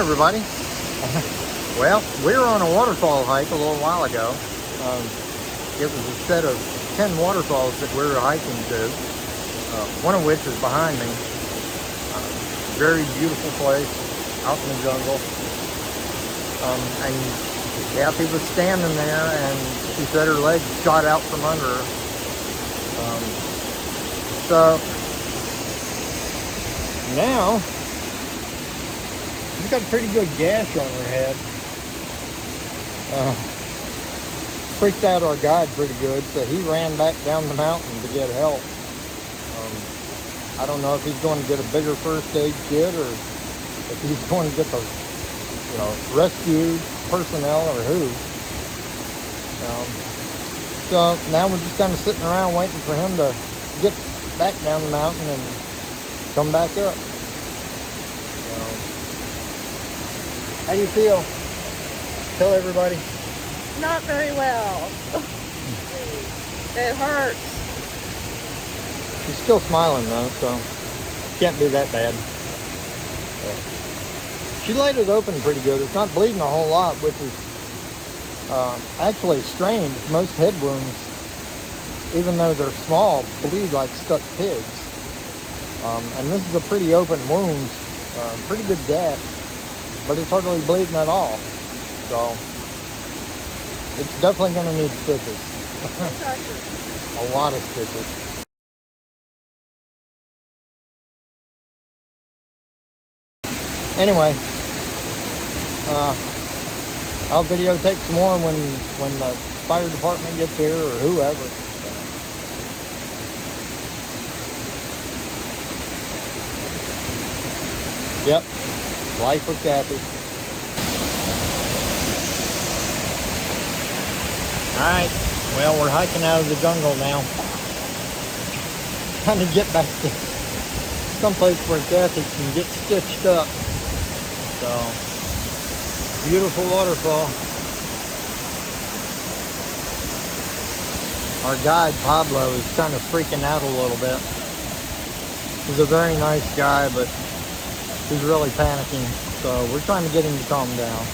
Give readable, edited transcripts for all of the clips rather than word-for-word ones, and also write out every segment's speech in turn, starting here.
everybody. Well, we were on a waterfall hike a little while ago. It was a set of 10 waterfalls that we were hiking to, one of which is behind me. Very beautiful place out in the jungle. And Kathy was standing there and she said her legs shot out from under her. So now she's got a pretty good gash on her head. Freaked out our guide pretty good, so he ran back down the mountain to get help. I don't know if he's going to get a bigger first aid kit or if he's going to get the, rescue personnel or who. So now we're just kind of sitting around waiting for him to get back down the mountain and come back up. How do you feel? Tell everybody. Not very well. It hurts. She's still smiling though, so can't be that bad. She laid it open pretty good. It's not bleeding a whole lot, which is actually strange. Most head wounds, even though they're small, bleed like stuck pigs. And this is a pretty open wound, pretty good gash, but it's hardly bleeding at all. So it's definitely going to need stitches. A lot of stitches. Anyway, I'll videotape some more when the fire department gets here or whoever. Yep, life with Kathy. Alright, well, we're hiking out of the jungle now. Trying to get back to someplace where Kathy can get stitched up. So, beautiful waterfall. Our guide, Pablo, is kind of freaking out a little bit. He's a very nice guy, but he's really panicking. So, we're trying to get him to calm down.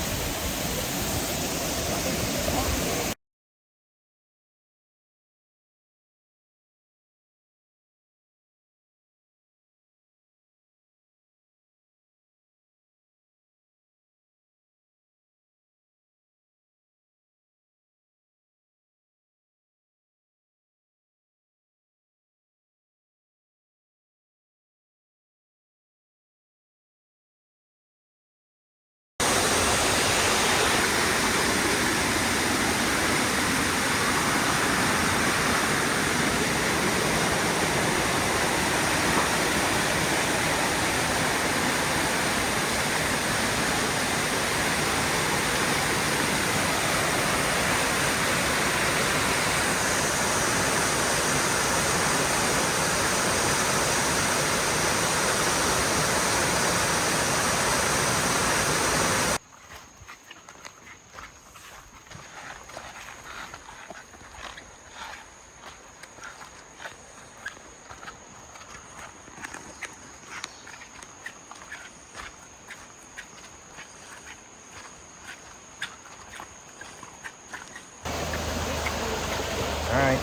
Alright,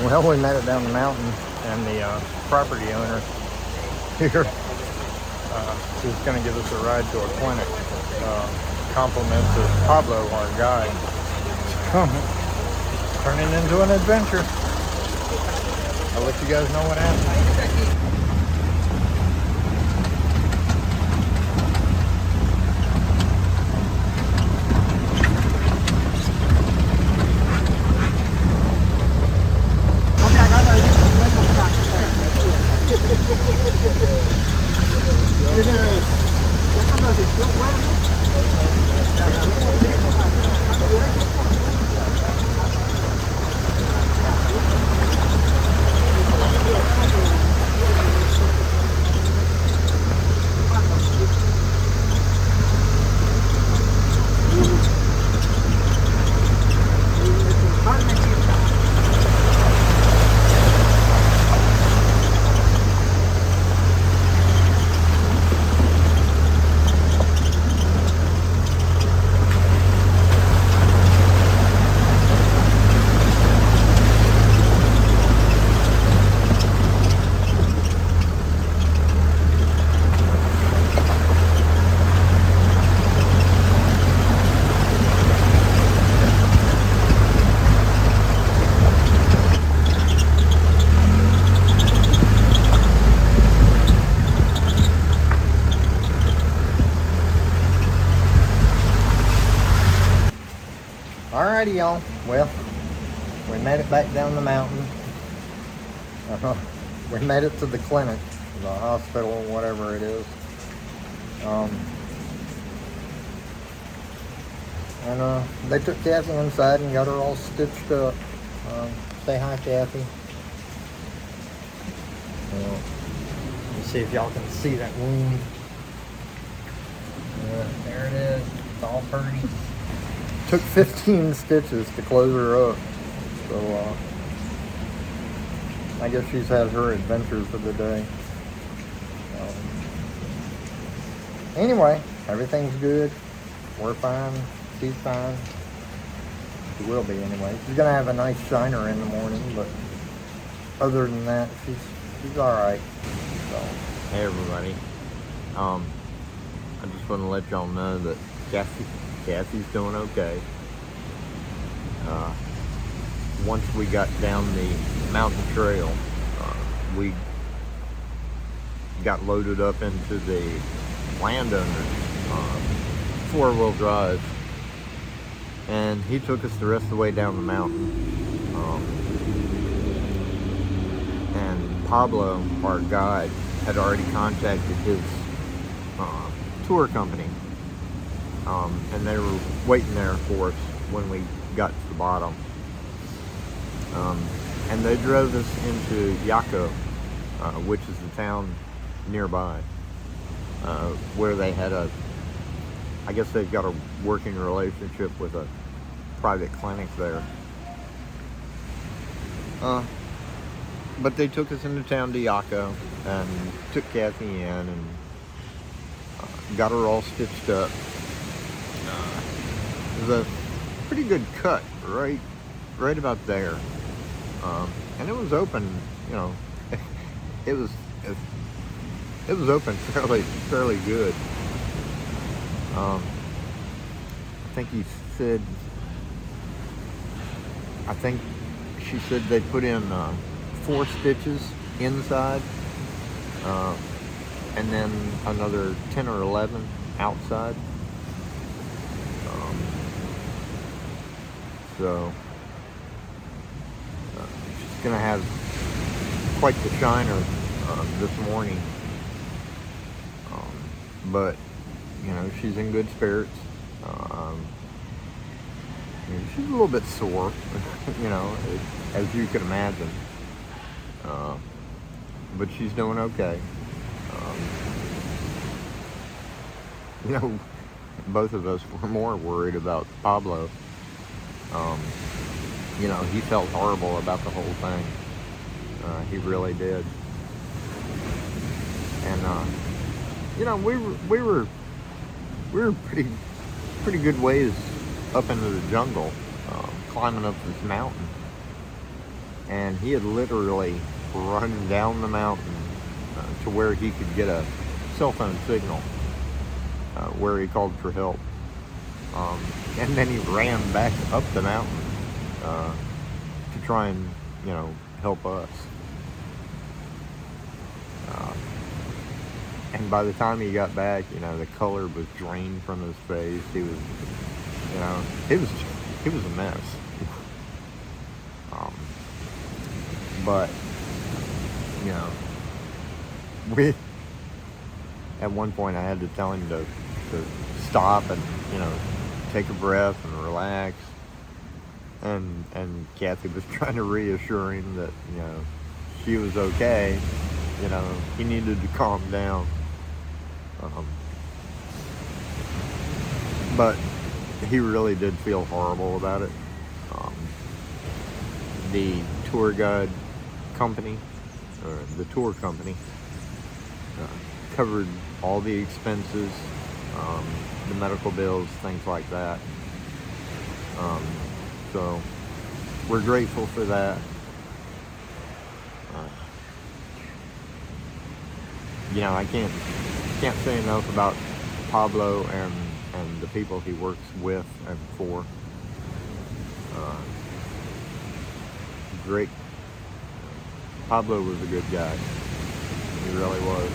well, we met it down the mountain, and the property owner here is going to give us a ride to a clinic. Compliments of Pablo, our guide. Turning into an adventure. I'll let you guys know what happens. Alrighty, y'all. Well, we made it back down the mountain. We made it to the clinic, the hospital, whatever it is. And they took Kathy inside and got her all stitched up. Say hi, Kathy. Let me see if y'all can see that wound. There it is. It's all pretty. Took 15 stitches to close her up. So, I guess she's had her adventure for the day. Anyway, everything's good. We're fine. She's fine. She will be anyway. She's gonna have a nice shiner in the morning, but other than that, she's all right. So, hey everybody. I just want to let y'all know that Kathy's doing okay. Once we got down the mountain trail, we got loaded up into the landowner's 4-wheel drive, and he took us the rest of the way down the mountain. And Pablo, our guide, had already contacted his tour company, and they were waiting there for us when we got to the bottom. And they drove us into Yaco, which is the town nearby, where they had I guess they've got a working relationship with a private clinic there. But they took us into town to Yaco and took Kathy in and got her all stitched up. It was a pretty good cut, right about there. And it was open, you know, it was open fairly good. I think she said they put in 4 stitches inside, and then another 10 or 11 outside. So she's gonna have quite the shiner this morning, but you know, she's in good spirits. She's a little bit sore, you know, as you can imagine, but she's doing okay. You know, both of us were more worried about Pablo. You know, he felt horrible about the whole thing. He really did. And you know, we were pretty good ways up into the jungle, climbing up this mountain, and he had literally run down the mountain to where he could get a cell phone signal, where he called for help, and then he ran back up the mountain to try and, you know, help us. And by the time he got back, you know, the color was drained from his face. He was, you know, he was a mess. But, you know, at one point I had to tell him to stop and, you know, take a breath and relax. And Kathy was trying to reassure him that, you know, she was okay. You know, he needed to calm down. But he really did feel horrible about it. The tour guide company, or the tour company, covered all the expenses, the medical bills, things like that. So we're grateful for that. You know, I can't say enough about Pablo and the people he works with and for. Great. Pablo was a good guy. He really was.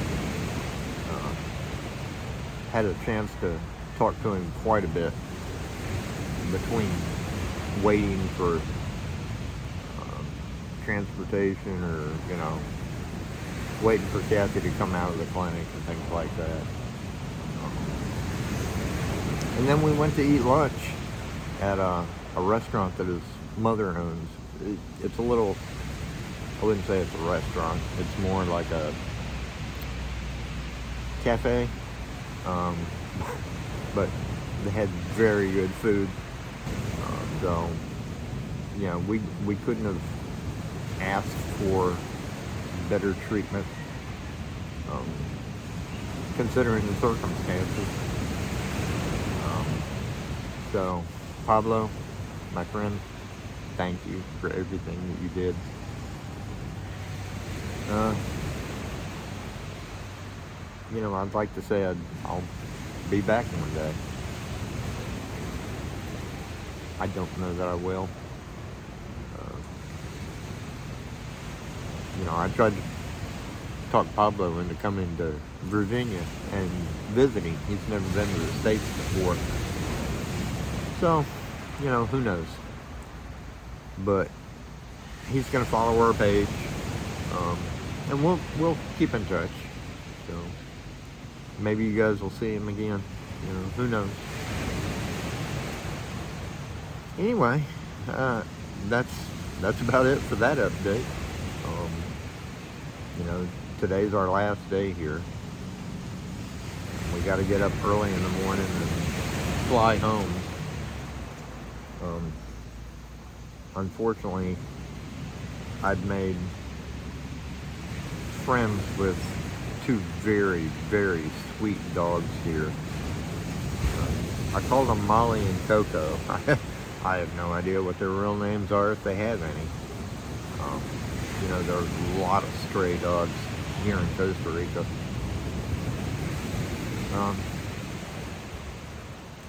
Had a chance to talk to him quite a bit between waiting for transportation, or waiting for Kathy to come out of the clinic and things like that. And then we went to eat lunch at a restaurant that his mother owns. It's a little, I wouldn't say it's a restaurant, it's more like a cafe, but they had very good food. So, we couldn't have asked for better treatment, considering the circumstances. So, Pablo, my friend, thank you for everything that you did. I'd like to say I'll be back one day. I don't know that I will. I tried to talk Pablo into coming to Virginia and visiting. He's never been to the States before. So, who knows? But he's going to follow our page. And we'll keep in touch. So maybe you guys will see him again. Who knows? Anyway, that's about it for that update. Today's our last day here. We got to get up early in the morning and fly home. Unfortunately, I'd made friends with two very, very sweet dogs here. I call them Molly and Coco. I have no idea what their real names are, if they have any. There's a lot of stray dogs here in Costa Rica.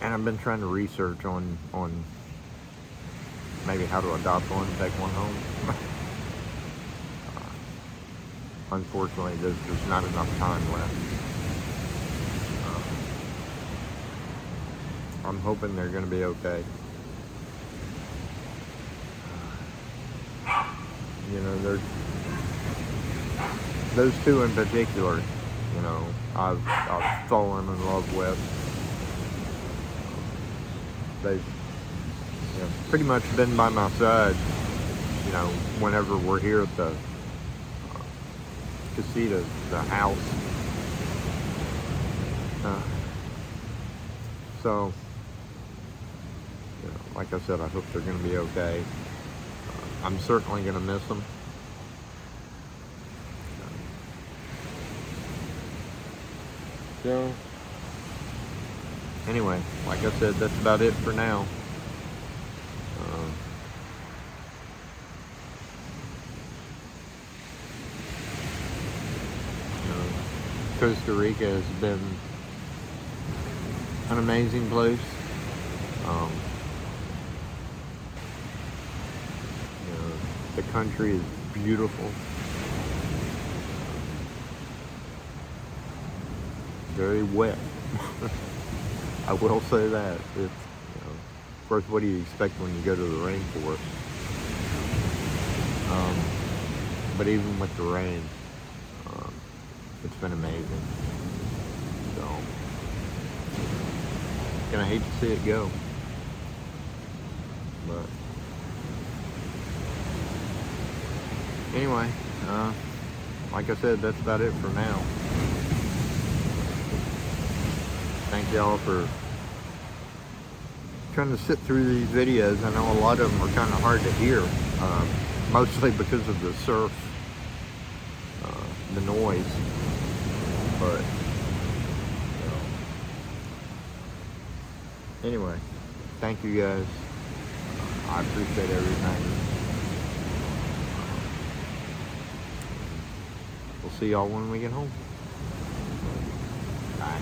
And I've been trying to research on maybe how to adopt one, take one home. Unfortunately, there's just not enough time left. I'm hoping they're going to be okay. There's those two in particular, I've fallen in love with. They've pretty much been by my side, whenever we're here at the casita, the house. So, like I said, I hope they're going to be okay. I'm certainly going to miss them. So, anyway, like I said, that's about it for now. Costa Rica has been an amazing place. The country is beautiful. Very wet. I will say that. It's, of course, what do you expect when you go to the rainforest? But even with the rain, it's been amazing. So, gonna hate to see it go. But anyway, like I said, that's about it for now. Thank y'all for trying to sit through these videos. I know a lot of them are kind of hard to hear, mostly because of the surf, the noise. But anyway, thank you guys. I appreciate everything. We'll see y'all when we get home. Bye.